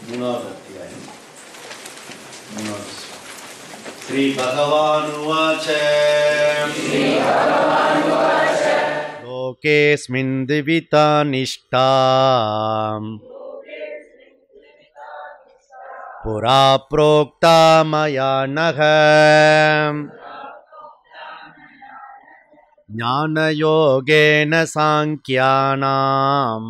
மூணாவது அத்தியாயம் மூணாவது ஸ்ரீ பகவான் உவாச லோகேஸ்மின் திவிதா நிஷ்டா புரா ப்ரோக்தா மயா நக ஞானயோகேன சாங்கியானாம்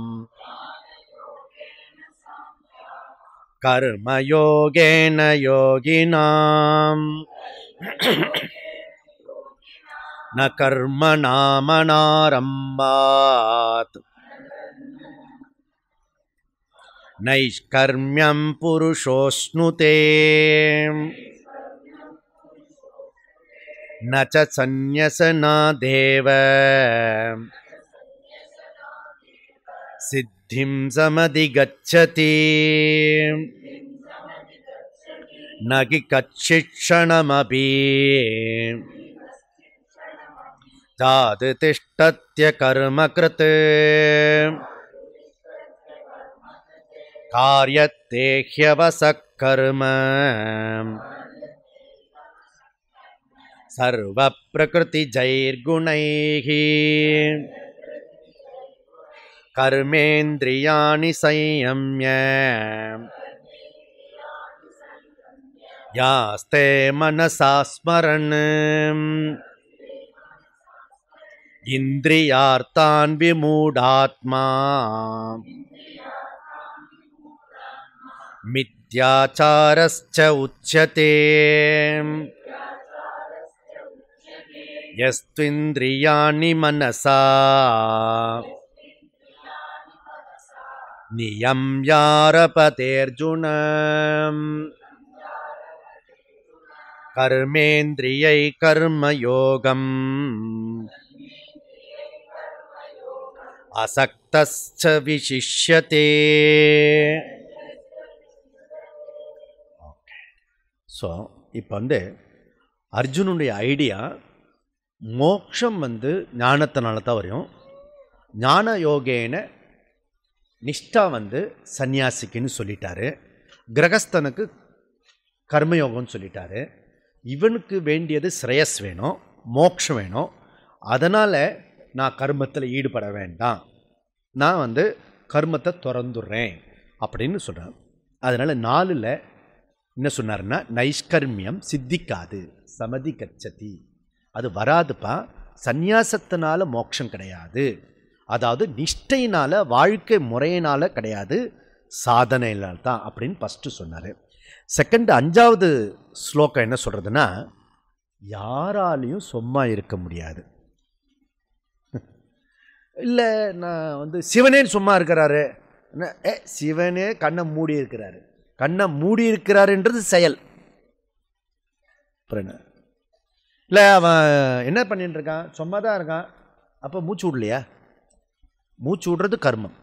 கர்மயோகேன யோகினாம் ந கர்மணாமனாரம்பாத் நைஷ்கர்மியம் புருஷோஸ்னுதே ந ச சந்நியசனாதேவ சித்திம் சமதிகச்சதி நகி கச்சிக்ஷணமபி தாது திஷ்டத்ய கர்மக்ருத் காரியத்தே ஹ்யவசக் கர்ம சர்வ பிரகிருதி ஜைர்குணைஹ கர்மேந்திரியாணி சம்யம்ய யாஸ்தே மனசா ஸ்மரன் இந்திரியார்த்தான் விமூடாத்மா மித்யாச்சாரஸ்ச உச்யதே யஸ்த்விந்திரியாணி மனசா நியம்யாரபதேர்ஜுன கர்மேந்திரியை கர்மயோகம் அசக்தஸ்ச விசிஷ்யதே. ஸோ இப்போ அர்ஜுனுடைய ஐடியா மோக்ஷம் ஞானத்தினால தான் வரும். ஞான யோகேன நிஷ்டா சந்நியாசிக்குன்னு சொல்லிட்டாரு. கிரகஸ்தனுக்கு கர்மயோகம்னு சொல்லிட்டாரு. இவனுக்கு வேண்டியது ஸ்ரேயஸ் வேணும், மோக்ஷம் வேணும். அதனால் நான் கர்மத்தில் ஈடுபட வேண்டாம், நான் கர்மத்தை திறந்துடுறேன் அப்படின்னு சொல்கிறேன். அதனால் 4ல் என்ன சொன்னார்னா, நைஷ்கர்மியம் சித்திக்காது, சமதி கச்சதி, அது வராதுப்பா. சந்நியாசத்தினால மோட்சம் கிடையாது, அதாவது நிஷ்டையினால் வாழ்க்கை முறையினால் கிடையாது, சாதனையினால் தான் அப்படின்னு ஃபஸ்ட்டு சொன்னார். செகண்ட் 5வது ஸ்லோகம் என்ன சொல்கிறதுனா, யாராலையும் சும்மா இருக்க முடியாது. இல்லை நான் சிவனே சும்மா இருக்கிறாரு, சிவனே கண்ணை மூடி இருக்கிறாரு. கண்ணை மூடி இருக்கிறாருன்றது செயல். அப்புறம் இல்லை அவன் என்ன பண்ணிட்டு இருக்கான், சும்மா தான் இருக்கான். அப்போ மூச்சு விடலையா? மூச்சு விடுறது கர்மம்,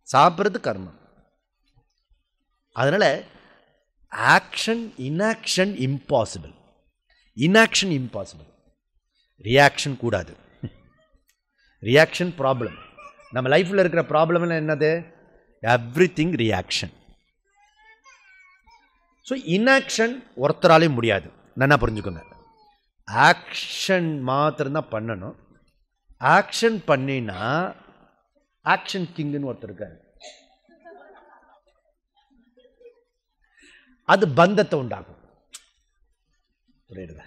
சாப்பிட்றது கர்மம். அதனால் action inaction impossible. Inaction impossible, reaction கூடாது. Reaction problem. நம்ம லைஃப்பில் இருக்கிற ப்ராப்ளம் என்னது? Everything reaction. ஸோ இன்ஆக்ஷன் ஒருத்தராலையும் முடியாது. நல்லா புரிஞ்சுக்கோங்க. ஆக்ஷன் மாத்திரம்தான் பண்ணணும். ஆக்ஷன் பண்ணினா ஆக்ஷன் கிங்குன்னு ஒருத்தர் இருக்காரு, அது பந்தத்தை உண்டாகும். புரியுதா?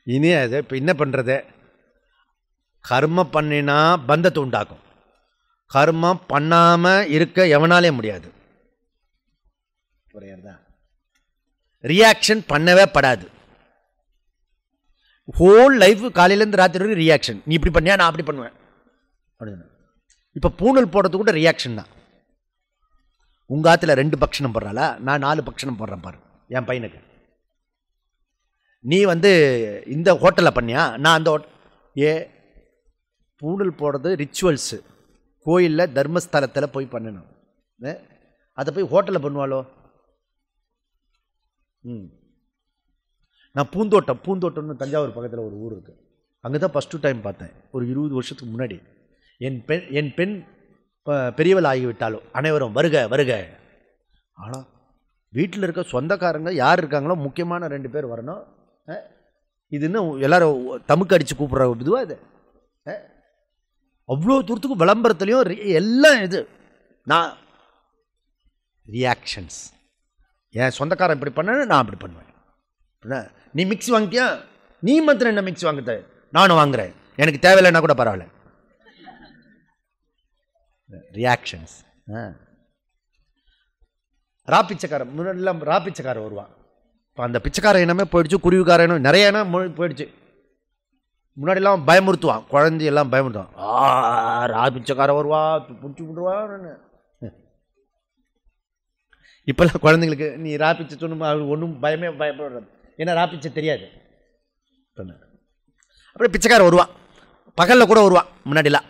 இனி அது இப்போ என்ன பண்ணுறது? கர்மம் பண்ணினா பந்தத்தை உண்டாக்கும். கர்மம் பண்ணாமல் இருக்க எவனாலே முடியாது. புரியுறதா? ரியாக்ஷன் பண்ணவே படாது. ஹோல் லைஃப் காலையிலேருந்து ராத்திரி வரைக்கும் ரியாக்ஷன். நீ இப்படி பண்ணியா, நான் அப்படி பண்ணுவேன் அப்படின்னு. இப்போ பூணல் போடுறது கூட ரியாக்ஷன் தான். உங்கள் ஆற்றுல 2 பக்ஷணம் போடுறாளா, நான் 4 பக்ஷணம் போடுறேன் பாரு என் பையனுக்கு. நீ இந்த ஹோட்டலில் பண்ணியா, நான் அந்த பூணல் போடுறது ரிச்சுவல்ஸு. கோயிலில் தர்மஸ்தலத்தில் போய் பண்ணணும். அதை போய் ஹோட்டலில் பண்ணுவாளோ? நான் பூந்தோட்டம்னு தஞ்சாவூர் பக்கத்தில் ஒரு ஊர் இருக்குது. அங்கே தான் ஃபஸ்ட்டு டைம் பார்த்தேன், ஒரு 20 வருஷத்துக்கு முன்னாடி. என் பெண் பெரியவள் ஆகிவிட்டாலும் அனைவரும் வருக வருக. ஆனால் வீட்டில் இருக்க சொந்தக்காரங்க யார் இருக்காங்களோ முக்கியமான 2 பேர் வரணும். இது இன்னும் எல்லாரும் தமுக்கு அடித்து கூப்பிட்ற இதுவாக இது. அவ்வளோ தூரத்துக்கு விளம்பரத்துலேயும் எல்லாம் இது நான் ரியாக்ஷன்ஸ். என் சொந்தக்காரன் இப்படி பண்ண நான் அப்படி பண்ணுவேன். நீ மிக்ஸி வாங்கிட்டியா, நீ மாத்திரம் என்ன மிக்ஸி வாங்குத, நானும் வாங்குறேன், எனக்கு தேவையில்லைன்னா கூட பரவாயில்ல. ரியாக்ஷன்ஸ். பிச்சைக்காரன் முன்னாடிலாம் பிச்சைக்காரன் வருவான். இப்போ அந்த பிச்சைக்காரன் இனமே போயிடுச்சு, குருவிக்கார இனம் நிறைய இனம் போயிடுச்சு. முன்னாடிலாம் பயமுறுத்துவான், குழந்தையெல்லாம் பயமுறுத்துவான், பிச்சைக்காரன் வருவா பிடிச்சி விடுவான்னு. இப்போல்லாம் குழந்தைங்களுக்கு நீ பிச்சை சொன்னுமா ஒன்றும் பயப்படுறது, ஏன்னா பிச்சை தெரியாது. அப்படியே பிச்சைக்காரன் வருவான், பகலில் கூட வருவான். முன்னாடிலாம்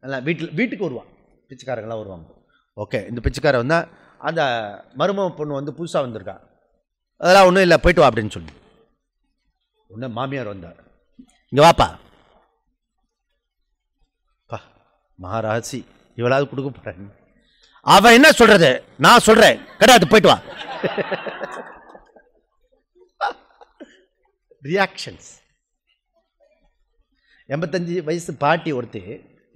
எல்லாம் வீட்டுக்கு வருவான், பிச்சைக்காரங்களாம் வருவாங்க. ஓகே, இந்த பிச்சைக்காரன் வந்தால் அந்த மருமக பொண்ணு வந்து புதுசாக வந்திருக்கா, அதெல்லாம் ஒன்றும் இல்லை போய்ட்டு வா அப்படின்னு சொல்லி. ஒன்று மாமியார் வந்தார், இங்கே வாப்பா மகாராசி இவளாவது கொடுக்க போகிறேன். அவன் என்ன சொல்றது, நான் சொல்றேன் கிடையாது போய்ட்டு வா. ரியாக்ஷன்ஸ். 85 வயசு பாட்டி ஒருத்தி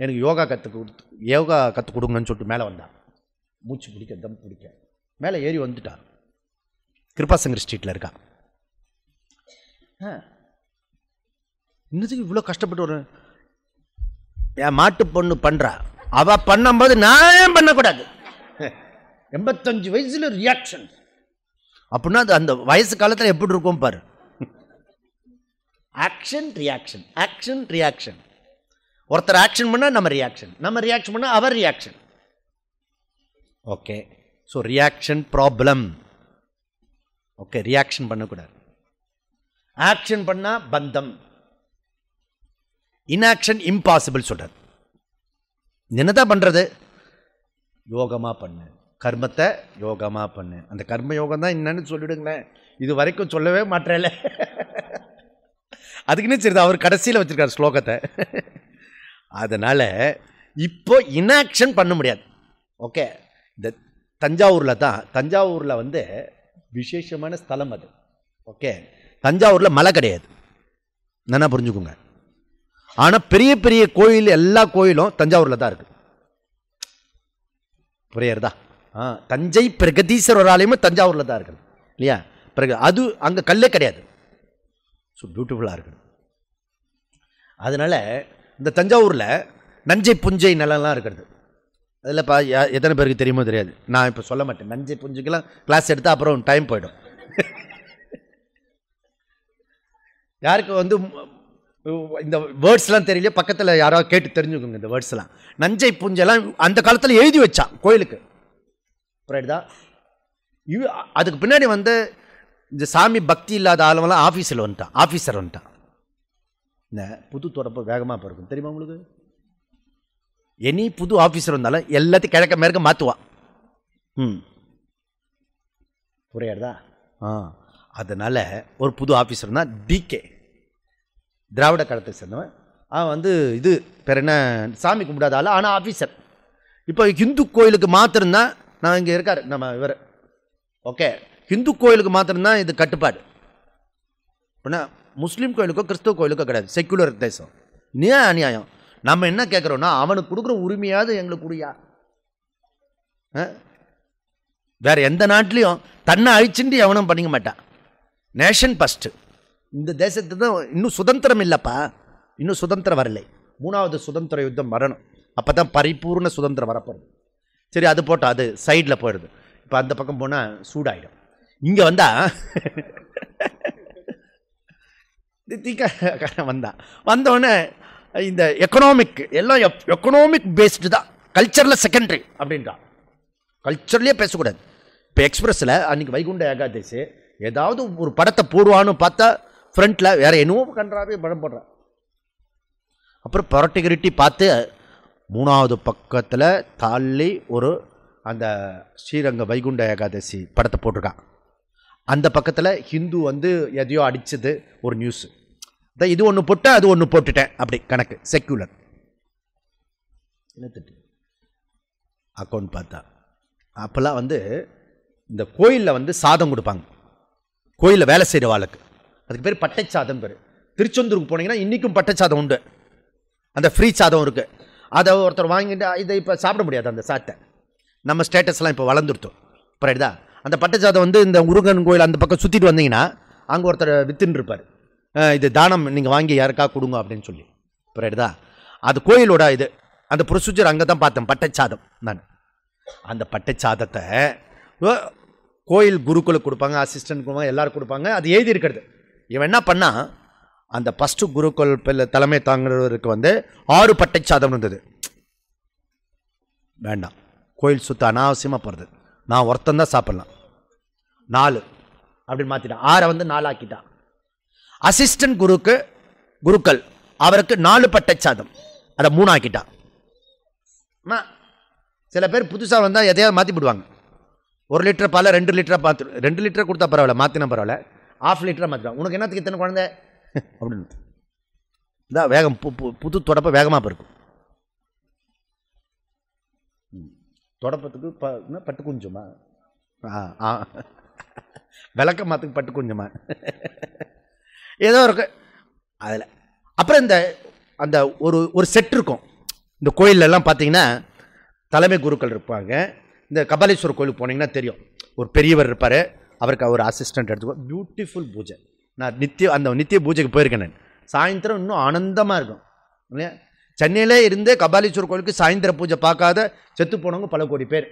எனக்கு யோகா கற்றுக் கொடுங்கன்னு சொல்லிட்டு மேலே வந்தான். மூச்சு பிடிக்க தம் பிடிக்க மேலே ஏறி வந்துட்டான். கிருபாசங்கர் ஸ்ட்ரீட்டில் இருக்கா. இன்னத்துக்கு இவ்வளோ கஷ்டப்பட்டு ஒரு என் மாட்டு பொண்ணு பண்ணுறா, அவள் பண்ணும்போது நான் ஏன் பண்ணக்கூடாது. 85 வயசுல ரியாக்ஷன் அப்படின்னா அது அந்த வயசு காலத்தில் எப்படி இருக்கும் பாரு. Action reaction, action reaction. ஒருத்தர் ஆக்ஷன் பண்ணால் நம்ம ரியாக்ஷன் பண்ணால் அவர் reaction. Okay, so reaction problem. Okay, reaction பண்ணக்கூடாது. ஆக்ஷன் பண்ணால் பந்தம், இன்ஆக்ஷன் இம்பாசிபிள் சொல்கிறது. என்னதான் பண்ணுறது, யோகமாக பண்ணு, கர்மத்தை யோகமாக பண்ணு. அந்த கர்ம யோகம் தான் என்னன்னு சொல்லிவிடுங்களேன், இது வரைக்கும் சொல்லவே மாட்டேல. அதுக்குன்னு சரி அவர் கடைசியில் வச்சிருக்காரு ஸ்லோகத்தை. அதனால் இப்போ இன்ஆக்ஷன் பண்ண முடியாது. ஓகே, இந்த தஞ்சாவூரில் வந்து விசேஷமான ஸ்தலம் அது. ஓகே, தஞ்சாவூரில் மலை கிடையாது, என்னன்னா புரிஞ்சுக்கோங்க. ஆனால் பெரிய பெரிய கோயில், எல்லா கோயிலும் தஞ்சாவூரில் தான் இருக்கு. புரியுறதா? தஞ்சை பிரகதீஸ்வரர் ஆலயமும் தஞ்சாவூரில் தான் இருக்குது இல்லையா? பிறகு அது அங்கே கல்லே கிடையாது. ஸோ பியூட்டிஃபுல்லாக இருக்குது. அதனால் இந்த தஞ்சாவூரில் நஞ்சை புஞ்சை நிலம்லாம் இருக்கிறது. அதில் எத்தனை பேருக்கு தெரியுமோ தெரியாது, நான் இப்போ சொல்ல மாட்டேன். நஞ்சை புஞ்சுக்கெல்லாம் கிளாஸ் எடுத்தால் அப்புறம் டைம் போயிடும். யாருக்கு வந்து இந்த வேர்ட்ஸ்லாம் தெரியல, பக்கத்தில் யாராவது கேட்டு தெரிஞ்சுக்கோங்க இந்த வேர்ட்ஸ்லாம். நஞ்சை புஞ்செல்லாம் அந்த காலத்தில் எழுதி வச்சான் கோயிலுக்கு. புரியுதா? அதுக்கு பின்னாடி வந்து இந்த சாமி பக்தி இல்லாத ஆளுவெல்லாம் ஆஃபீஸர் வந்துட்டான். இந்த புது தொடப்பு வேகமாக பிறக்கும் தெரியுமா உங்களுக்கு? எனி புது ஆஃபீஸர் வந்தாலும் எல்லாத்தையும் கிழக்க மேற்க மாற்றுவான். புரியுறதா? அதனால் ஒரு புது ஆஃபீஸர் தான் டிகே, திராவிட கழகத்தை சேர்ந்தவன். அவன் வந்து இது பேர் என்ன, சாமி கும்பிடாதால ஆனால் ஆஃபீஸர். இப்போ ஹிந்து கோயிலுக்கு மாத்திரம்தான் நான் இங்கே இருக்கார் நம்ம இவர். ஓகே, ஹிந்து கோயிலுக்கு மாத்திரம்தான் இது கட்டுப்பாடு. அப்படின்னா முஸ்லீம் கோயிலுக்கோ கிறிஸ்தவ கோயிலுக்கோ கிடையாது, செக்குலர் தேசம். அநியாயம். நம்ம என்ன கேட்குறோன்னா அவனுக்கு கொடுக்குற உரிமையாவது எங்களுக்கு கொடுயா. வேற எந்த நாட்டிலையும் தன்னை அழிச்சுட்டு எவனும் பண்ணிக்க மாட்டான். Nation first. இந்த தேசத்து தான் இன்னும் சுதந்திரம் இல்லைப்பா, இன்னும் சுதந்திரம் வரலை. 3வது சுதந்திர யுத்தம் வரணும், அப்போ தான் பரிபூர்ண சுதந்திரம் வரப்போகுது. சரி, அது போட்டோம், அது சைடில் போயிடுது. இப்போ அந்த பக்கம் போனால் சூடாயிடும். இங்கே வந்தால் வந்தோடனே இந்த எக்கனாமிக் எல்லாம் எக்கனாமிக் பேஸ்டு தான், கல்ச்சரில் செகண்டரி அப்படின்றான். கல்ச்சர்லேயே பேசக்கூடாது. இப்போ எக்ஸ்பிரஸில் அன்றைக்கி வைகுண்ட ஏகாதசி ஏதாவது ஒரு படத்தை போடுவான்னு பார்த்தா ஃப்ரண்ட்டில் வேறு என்னவோ கன்றாவே படம் போடுறான். அப்புறம் ப்ராக்டிகலிட்டி பார்த்து 3வது பக்கத்தில் தாள்ளி ஒரு அந்த ஸ்ரீரங்க வைகுண்ட ஏகாதசி படத்தை போட்டிருக்கான். அந்த பக்கத்தில் ஹிந்து வந்து எதையோ அடித்தது ஒரு நியூஸு. இது ஒன்று போட்டேன், அது ஒன்று போட்டுட்டேன், அப்படி கணக்கு. செக்யூலர். அக்கௌண்ட் பார்த்தா அப்போல்லாம் வந்து இந்த கோயிலில் வந்து சாதம் கொடுப்பாங்க, கோயிலில் வேலை செய்கிற வாளுக்கு. அதுக்கு பேர் பட்டை சாதம் பேர். திருச்செந்தூருக்கு போனீங்கன்னா இன்றைக்கும் பட்டை சாதம் உண்டு, அந்த ஃப்ரீ சாதம் இருக்குது. அதை ஒருத்தர் வாங்கிட்டு இதை இப்போ சாப்பிட முடியாது அந்த சாதத்தை. நம்ம ஸ்டேட்டஸ்லாம் இப்போ வளர்ந்துருத்தோம் புரியுதா. அந்த பட்டை சாதம் வந்து இந்த முருகன் கோயில் அந்த பக்கம் சுற்றிட்டு வந்தீங்கன்னா அங்கே ஒருத்தர் வித்துன்னு இருப்பார், இது தானம் நீங்கள் வாங்கி யாருக்கா கொடுங்க அப்படின்னு சொல்லி புரியுதா. அது கோயிலோட இது, அந்த ப்ரொசீஜர் அங்கே தான் பார்த்தேன் பட்டை சாதம். நான் அந்த பட்டை சாதத்தை கோயில் குருக்களுக்கு கொடுப்பாங்க, அசிஸ்டன்ட் கொடுப்பாங்க, எல்லாரும் கொடுப்பாங்க. அது எழுதி இருக்கிறது. இவன் என்ன பண்ணா, அந்த ஃபஸ்ட்டு குருக்கள் தலைமை தாங்கிறவருக்கு வந்து 6 பட்டை சாதம் இருந்தது. வேண்டாம், கோயில் சுத்த அனாவசியமாக போகிறது, நான் ஒருத்தன் தான் சாப்பிட்லாம், 4 அப்படின்னு மாற்றிட்டான். 6 வந்து 4 ஆக்கிட்டான். அசிஸ்டன்ட் குருக்கள் அவருக்கு 4 பட்டை சாதம், அதை 3 ஆக்கிட்டான். சில பேர் புதுசாக வந்தால் எதையாவது மாற்றி விடுவாங்க. 1 லிட்டர் பால் 2 லிட்டராக பார்த்து 2 லிட்டரை கொடுத்தா பரவாயில்ல, மாற்றினா பரவாயில்ல, 1/2 லிட்டராக மாற்றிடுவாங்க. உனக்கு என்னத்துக்கு இத்தனை குழந்தை அப்படின்னு இதான் வேகம், புது தொடப்ப வேகமாக இருக்கும். தொடப்பத்துக்கு பட்டு குஞ்சுமா, விளக்க மாத்துக்கு பட்டு குஞ்சுமா, ஏதோ இருக்கு அதில். அப்புறம் இந்த அந்த ஒரு செட் இருக்கும். இந்த கோயிலெல்லாம் பார்த்தீங்கன்னா தலைமை குருக்கள் இருப்பாங்க. இந்த கபாலீஸ்வரர் கோயிலுக்கு போனீங்கன்னா தெரியும், ஒரு பெரியவர் இருப்பார், அவருக்கு ஒரு அசிஸ்டன்ட் எடுத்துக்கோ. பியூட்டிஃபுல் பூஜை. நான் நித்திய பூஜைக்கு போயிருக்கேன். நான் சாயந்தரம் இன்னும் ஆனந்தமாக இருக்கும் இல்லையா. சென்னையிலே இருந்தே கபாலீஸ்வரர் கோயிலுக்கு சாயந்தர பூஜை பார்க்காத செத்து போனவங்க பல கோடி பேர்,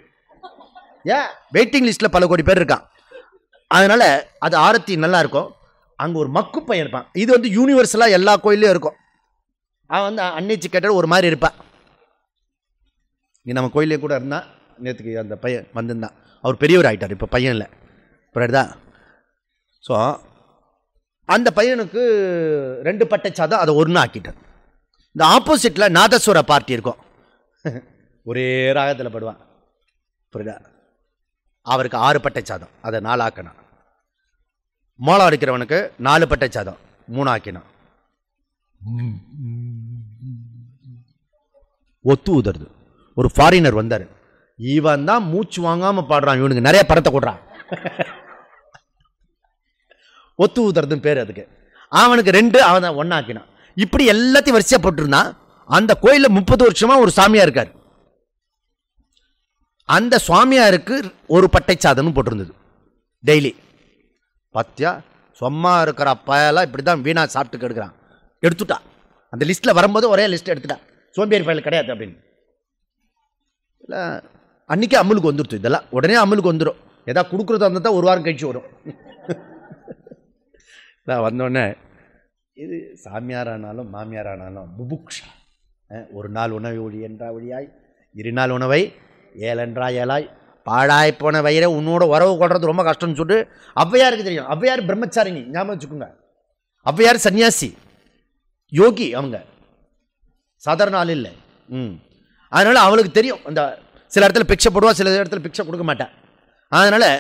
வெயிட்டிங் லிஸ்ட்டில் பல கோடி பேர் இருக்கான். அதனால் அது ஆரத்தி நல்லா இருக்கும். அங்கே ஒரு மக்கு பையன் இருப்பான். இது வந்து யூனிவர்சலாக எல்லா கோயிலையும் இருக்கும். அவன் வந்து அன்னைச்சு கேட்டால் ஒரு மாதிரி இருப்பான். இங்கே நம்ம கோயிலே கூட இருந்தால் நேற்றுக்கு அந்த பையன் வந்திருந்தான். அவர் பெரியவர் ஆகிட்டார், இப்போ பையன் இல்லை புரியுதா. ஸோ அந்த பையனுக்கு 2 பட்டை சாதம், அதை 1 ஆக்கிட்டார். இந்த ஆப்போசிட்டில் நாதஸ்வர பார்ட்டி இருக்கும், ஒரே ராகத்தில் படுவான் புரியுதா. அவருக்கு 6 பட்டை சாதம், அதை 4 ஆக்கினான். மோளம் அடிக்கிறவனுக்கு 4 பட்டை சாதம், 3 ஆக்கினான். ஒத்து ஊதுறது. ஒரு ஃபாரினர் வந்தார், இவன் தான் மூச்சு வாங்காமல் பாடுறான், இவனுக்கு நிறைய படத்தை கொடுறான். ஒத்து ஊதுறதுன்னு பேர் அதுக்கு. அவனுக்கு 2, அவன் தான் 1 ஆக்கினான். இப்படி எல்லாத்தையும் வரிசையாக போட்டுருந்தான். அந்த கோயிலில் 30 வருஷமா ஒரு சாமியா இருக்கார். அந்த சுவாமியாருக்கு 1 பட்டை சாதம்னு போட்டிருந்தது டெய்லி. பாத்தியா, சும்மா இருக்கிற அப்பெல்லாம் இப்படி தான் வீணா சாப்பிட்டு கெடுக்கிறான். எடுத்துட்டா, அந்த லிஸ்ட்டில் வரும்போது ஒரே லிஸ்ட் எடுத்துட்டா, சோம்பேறி ஃபைல் கிடையாது அப்படின்னு. இல்லை அன்றைக்கே அம்மலுக்கு வந்துடுது. இதெல்லாம் உடனே அம்மலுக்கு வந்துடும். எதாவது கொடுக்குறதா இருந்தால் தான் 1 வாரம் கழிச்சு வரும். வந்தோடனே இது சாமியாரானாலும் மாமியாரானாலும் புபுக்ஷா. 1 நாள் உணவை ஒழி என்றா ஒழியாய், 2 நாள் உணவை 7 என்றா 7ஆய், பாழாய் போன வயிறை உன்னோட உறவு கொள்றது ரொம்ப கஷ்டம்னு சொல்லிட்டு ஔவையாருக்கு தெரியும். ஔவையார் பிரம்மச்சாரிணி, ஞாபகம் வச்சுக்கோங்க. ஔவையார் சன்னியாசி யோகி, அவங்க சாதாரண ஆள் இல்லை. அதனால் அவளுக்கு தெரியும், அந்த சில இடத்துல பிக்சை போடுவா, சில இடத்துல பிக்சை கொடுக்க மாட்டான். அதனால்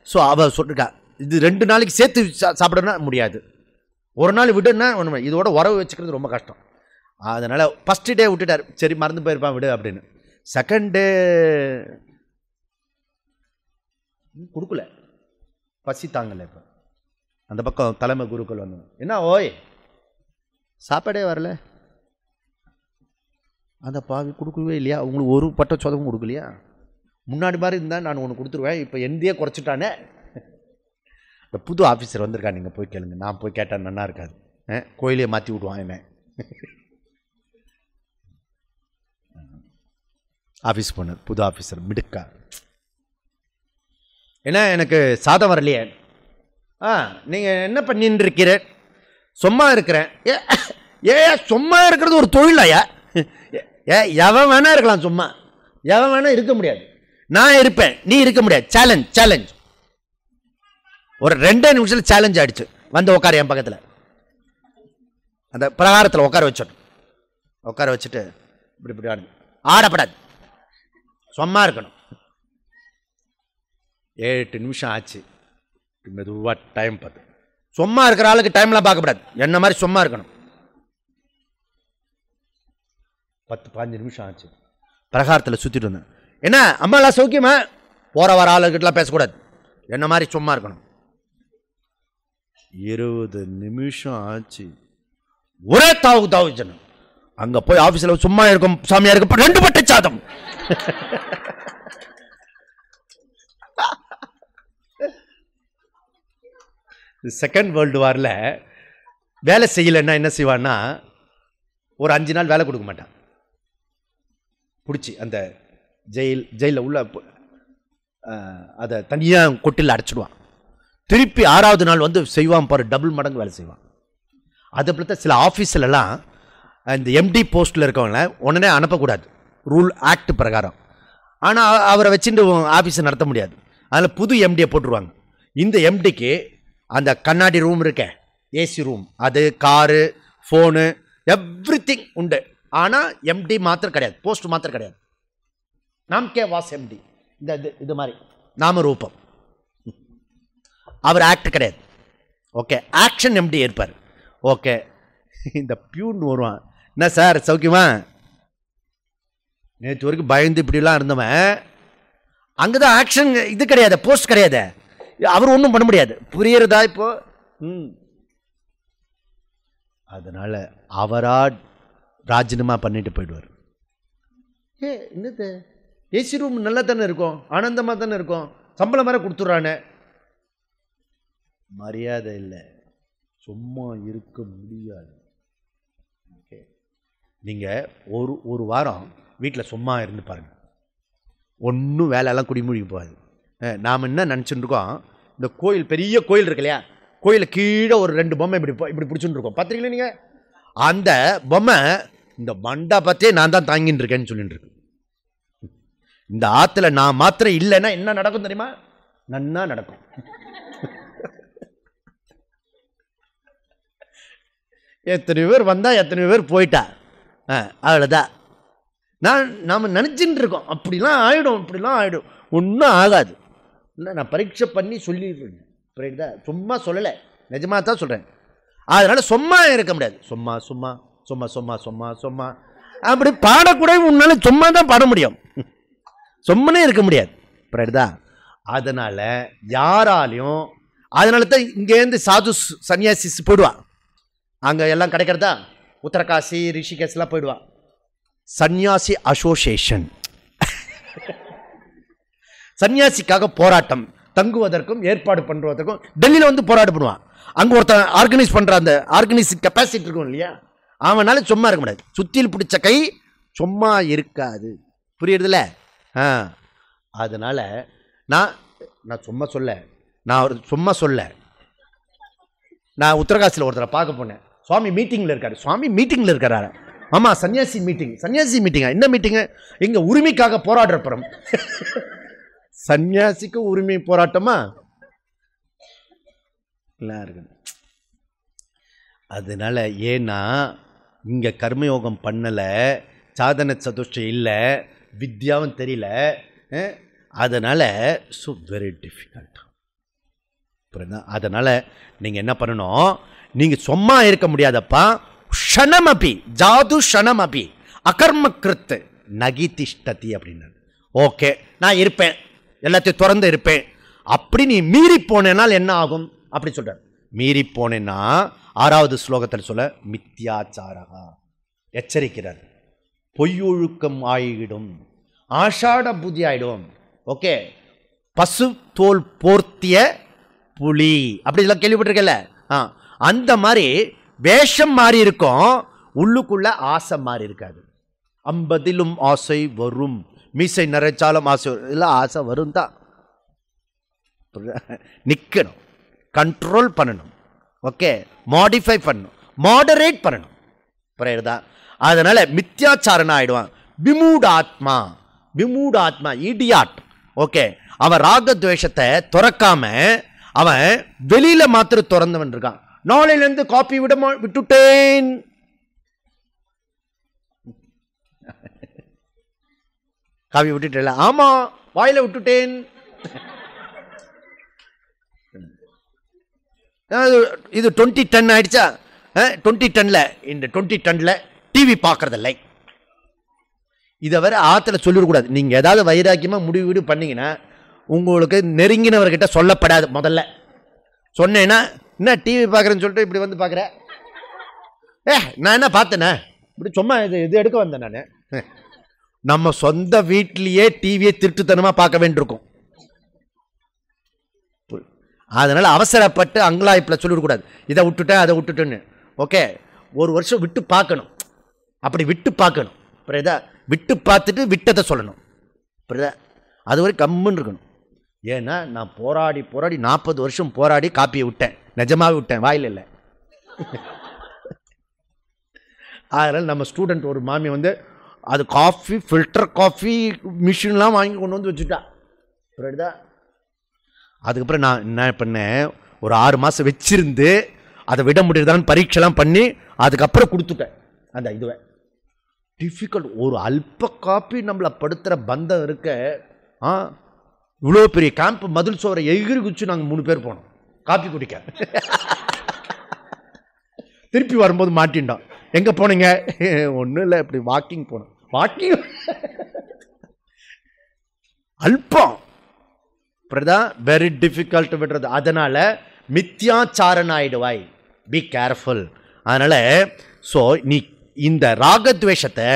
ஸோ அவள் சொல்லிருக்கா, இது 2 நாளைக்கு சேர்த்து சாப்பிடணும்னா முடியாது, 1 நாள் விடுன்னா ஒன்று, இதோட உறவு வச்சுக்கிறது ரொம்ப கஷ்டம். அதனால் ஃபஸ்ட்டு டே விட்டுட்டார், சரி மறந்து போயிருப்பான் விடு அப்படின்னு. செகண்ட் டே கொடுக்கல, பசி தாங்கலை. இப்போ அந்த பக்கம் தலைமை குருக்கள் வந்து, என்ன ஓய் சாப்பாடே வரல, அந்த பாவி கொடுக்கவே இல்லையா, உங்களுக்கு 1 பட்டை சோதமும் கொடுக்கலையா, முன்னாடி மாதிரி இருந்தால் நான் ஒன்று கொடுத்துருவேன், இப்போ எந்தையே குறைச்சிட்டானே. இந்த புது ஆஃபீஸர் வந்திருக்கா, நீங்கள் போய் கேளுங்க. நான் போய் கேட்டால் நல்லா இருக்காது, கோயிலே மாற்றி விடுவான் என்ன. ஆஃபீஸ் போனார் புது ஆஃபீஸர் மிடுக்கா. ஏன்னா எனக்கு சாதம் வரலையே. நீங்கள் என்ன பண்ணின்னு இருக்கிற? சும்மா இருக்கிறேன். ஏ சும்மா இருக்கிறது ஒரு தொழிலாயா? எவன் வேணா இருக்கலாம், சும்மா எவன் வேணா இருக்க முடியாது. நான் இருப்பேன், நீ இருக்க முடியாது. சேலஞ்ச் ஒரு 2 நிமிஷத்தில் சேலஞ்ச் ஆயிடுச்சு. வந்து உட்கார என் பக்கத்தில் அந்த பிரகாரத்தில் உட்கார வச்சுட்டு இப்படி ஆடப்படாது, சும்மா இருக்கணும். 7-8 நிமிஷம் ஆச்சு. மெதுவாக டைம் பார்த்து, சும்மா இருக்கிற ஆளுக்கு டைம்லாம் பார்க்கக்கூடாது, என்ன மாதிரி சும்மா இருக்கணும். 10-15 நிமிஷம் ஆச்சு. பிரகாரத்தில் சுற்றிட்டு வந்தேன். என்ன அம்மாலாம் சௌக்கியமா? போற வர ஆளுகிட்டலாம் பேசக்கூடாது, என்ன மாதிரி சும்மா இருக்கணும். 20 நிமிஷம் ஆச்சு, ஒரே தாவுச்சனும். அங்க போய் ஆபீஸ்ல சும்மா இருக்கும் சாமியா இருக்க 2 பட்டை சாதம். செகண்ட் வேர்ல்டு வார்ல வேலை செய்யலைன்னா என்ன செய்வான்னா, ஒரு 5 நாள் வேலை கொடுக்க மாட்டான். பிடிச்சி அந்த ஜெயிலில் உள்ள அதை தனியாக கொட்டில் அடைச்சிடுவான். திருப்பி 6வது நாள் வந்து செய்வான் பாரு, டபுள் மடங்கு வேலை செய்வான். அதை போல சில ஆஃபீஸ்லலாம் இந்த எம்டி போஸ்ட்டில் இருக்கவங்கள உடனே அனுப்பக்கூடாது, ரூல் ஆக்ட் பிரகாரம். ஆனால் அவரை வச்சுட்டு ஆஃபீஸை நடத்த முடியாது. அதில் புது எம்டியை போட்டுருவாங்க. இந்த எம்டிக்கு அந்த கண்ணாடி ரூம் இருக்க, ஏசி ரூம், அது காரு, ஃபோனு, எவ்ரிதிங் உண்டு. ஆனால் எம்டி மாத்திரம் கிடையாது, போஸ்ட் மாத்திரம் கிடையாது. நாம் கே வாஸ் எம்டி, இந்த இது மாதிரி நாம ரூபம். அவர் ஆக்ட் கிடையாது. ஓகே, ஆக்ஷன் எம்டி இருப்பார். ஓகே, இந்த பியூன் வருவான், என்ன சார் சௌக்கியமா? நேற்று வரைக்கும் பயந்து இப்படிலாம் இருந்தவன் அங்கதான் ஆக்ஷன் இது கிடையாது, போஸ்ட் கிடையாது, அவர் ஒன்றும் பண்ண முடியாது. புரியுறதா இப்போ? அதனால அவரா ராஜினாமா பண்ணிட்டு போயிடுவார். என்னது ஏசி ரூம் நல்லா தானே இருக்கும், ஆனந்தமாக தானே இருக்கும், சம்பளம் வேற கொடுத்துட்றானே. மரியாதை இல்லை, சும்மா இருக்க முடியாது. ஓகே, நீங்கள் ஒரு வாரம் வீட்டில் சும்மா இருந்து பாருங்க, ஒன்றும் வேலையெல்லாம் குடிமூழ்கி போகாது. நாம் என்ன நினச்சிட்டு இருக்கோம், இந்த கோயில் பெரிய கோயில் இருக்கு இல்லையா, கோயிலில் கீழே ஒரு 2 பொம்மை இப்படி பிடிச்சுட்டு இருக்கோம், பார்த்துருக்கீங்களா நீங்கள்? அந்த பொம்மை இந்த மண்டபத்தையே நான் தான் தாங்கின்னு இருக்கேன்னு சொல்லிட்டு இருக்கு. இந்த ஆற்றுல நான் மாத்திரம் இல்லைன்னா என்ன நடக்கும் தெரியுமா? நன்னா நடக்கும். எத்தனை பேர் வந்தா, எத்தனை பேர் போயிட்டா, அவ்வளோதான். நாம் நினச்சிட்டு இருக்கோம் அப்படிலாம் ஆகிடும், இப்படிலாம் ஆகிடும். ஒன்றும் ஆகாது. இல்லை, நான் பரீட்சை பண்ணி சொல்லிடுறேன், புரியுதா? சும்மா சொல்லலை, நிஜமாக தான் சொல்கிறேன். அதனால் சும்மா இருக்க முடியாது. சும்மா சும்மா சும்மா சும்மா சும்மா சும்மா அப்படி பாடக்கூட உன்னால சும்மா தான் பாட முடியும், சும்மனே இருக்க முடியாது, புரியுதா? அதனால் யாராலையும், அதனால தான் இங்கேருந்து சாது சன்னியாசி போயிடுவான். அங்கே எல்லாம் கிடைக்கிறதா, உத்தரகாசி ரிஷிகேஷ்லாம் போயிடுவான். சன்னியாசி அசோசியேஷன், சன்னியாசிக்காக போராட்டம், தங்குவதற்கும் ஏற்பாடு பண்ணுவதற்கும் டெல்லியில் வந்து போராட்டம் பண்ணுவான். அங்கே ஒருத்தன் ஆர்கனைஸ் பண்ணுற அந்த ஆர்கனைசிங் கெப்பாசிட்டி இருக்கும் இல்லையா, அவனால சும்மா இருக்க முடியாது. சுத்தியில் பிடிச்ச கை சும்மா இருக்காது, புரியுறதுல? அதனால நான் சும்மா சொல்ல, நான் உத்தரகாசியில் ஒருத்தரை பார்க்க போனேன். சுவாமி மீட்டிங்கில் இருக்காரு. சுவாமி மீட்டிங்கில் இருக்காரு. ஆமாம், சன்னியாசி மீட்டிங்கா? என்ன மீட்டிங்கு? எங்க உரிமைக்காக போராடுறப்புறம். சன்னியாசிக்கு உரிமை போராட்டமா இருக்கு. அதனால ஏன்னா இங்க கர்மயோகம் பண்ணல, சாதன சதுஷ்டயம் இல்லை, வித்யாவும் தெரியல. அதனால வெரி டிஃபிகல்ட். அதனால நீங்க என்ன பண்ணணும், நீங்க சும்மா இருக்க முடியாதப்பா. க்ஷணமபி ஜாது க்ஷணமபி அகர்மகிருத் நகி திஷ்டதி அப்படின்னு. ஓகே, நான் இருப்பேன், எல்லாத்தையும் திறந்து இருப்பேன். அப்படி நீ மீறி போனால் என்ன ஆகும் அப்படி சொல்ற. மீறி போனேன்னா 6வது ஸ்லோகத்தில் சொல்ல, மித்யாச்சாரா எச்சரிக்கிறார். பொய்யொழுக்கம் ஆயிடும், ஆஷாட புத்தி ஆயிடும். ஓகே, பசு தோல் போர்த்திய புலி அப்படிலாம் கேள்விப்பட்டிருக்கல? அந்த மாதிரி வேஷம் மாறி இருக்கும், உள்ளுக்குள்ள ஆசை மாறி இருக்காது. 50லும் ஆசை வரும், மீசை நிறைச்சாலும் ஆசை வரும், இல்லை ஆசை வரும் தான். நிற்கணும், கண்ட்ரோல் பண்ணணும். ஓகே, மாடிஃபை பண்ணணும், மாடரேட் பண்ணணும், புரியுதா? அதனால மித்யாச்சாரன் ஆயிடுவான். விமூடாத்மா இடியாட். ஓகே, அவன் ராகத்வேஷத்தை துறக்காம அவன் வெளியில மாத்திரம் திறந்தவன் இருக்கான். நாளையிலிருந்து காப்பி விட்டுட்டேன், காப்பி விட்டுட்டேன், ஆமா வாயில விட்டுட்டேன். இது 2010 ஆயிடுச்சா? 2010ல இந்த 2010ல டிவி பார்க்கறதில்லை. இதை வர ஆற்றுல சொல்லிடக்கூடாது. நீங்கள் ஏதாவது வைராக்கியமாக முடிவு பண்ணீங்கன்னா உங்களுக்கு நெருங்கினவர்கிட்ட சொல்லப்படாது. முதல்ல சொன்னேன்னா என்ன டிவி பார்க்குறேன்னு சொல்லிட்டு இப்படி வந்து பார்க்குறேன், நான் என்ன பார்த்தேனே இப்படி சும்மா இது எடுக்க வந்தேன் நான். நம்ம சொந்த வீட்டிலேயே டிவியை திருட்டுத்தனமாக பார்க்க வேண்டியிருக்கும். அதனால அவசரப்பட்டு அங்கலாய்ப்பில் சொல்லிடக்கூடாது, இதை விட்டுட்டேன் அதை விட்டுட்டேன்னு. ஓகே, ஒரு வருஷம் விட்டு பார்க்கணும். அப்படி விட்டு பார்க்கணும். புரியுதா? விட்டு பார்த்துட்டு விட்டதை சொல்லணும். புரியுதா? அது வரை கம்முன்னு இருக்கணும். ஏன்னா நான் போராடி 40 வருஷம் போராடி காப்பியை விட்டேன். நிஜமாவே விட்டேன், வாயில் இல்லை. அதனால் நம்ம ஸ்டூடெண்ட் ஒரு மாமி வந்து அது காஃபி ஃபில்டர் காஃபி மிஷின்லாம் வாங்கி கொண்டு வந்து வச்சுட்டா. புரியுதா? அதுக்கப்புறம் நான் என்ன பண்ணேன், ஒரு 6 மாதம் வச்சிருந்து அதை விட முடியுதான்னு பரீட்சைலாம் பண்ணி அதுக்கப்புறம் கொடுத்துட்டேன் அந்த இதுவை. டிஃபிகல்ட். ஒரு அல்ப காப்பி நம்மளை படுத்துகிற பந்தம் இருக்க. இவ்வளோ பெரிய கேம்ப் மதில் சோரை எகிரி குச்சி நாங்கள் 3 பேர் போனோம் காப்பி குடிக்க. திருப்பி வரும்போது மாட்டின்டோம். எங்கே போனீங்க? ஒன்றும் இல்லை, இப்படி வாக்கிங் போனோம். வாக்கிங் அல்பம். வெரி டிஃபிகல்ட் விடுறது. அதனால மித்யாச்சாரன் ஆயிடுவாய். Be careful. அதனால ஸோ நீ இந்த ராகத்வேஷத்தை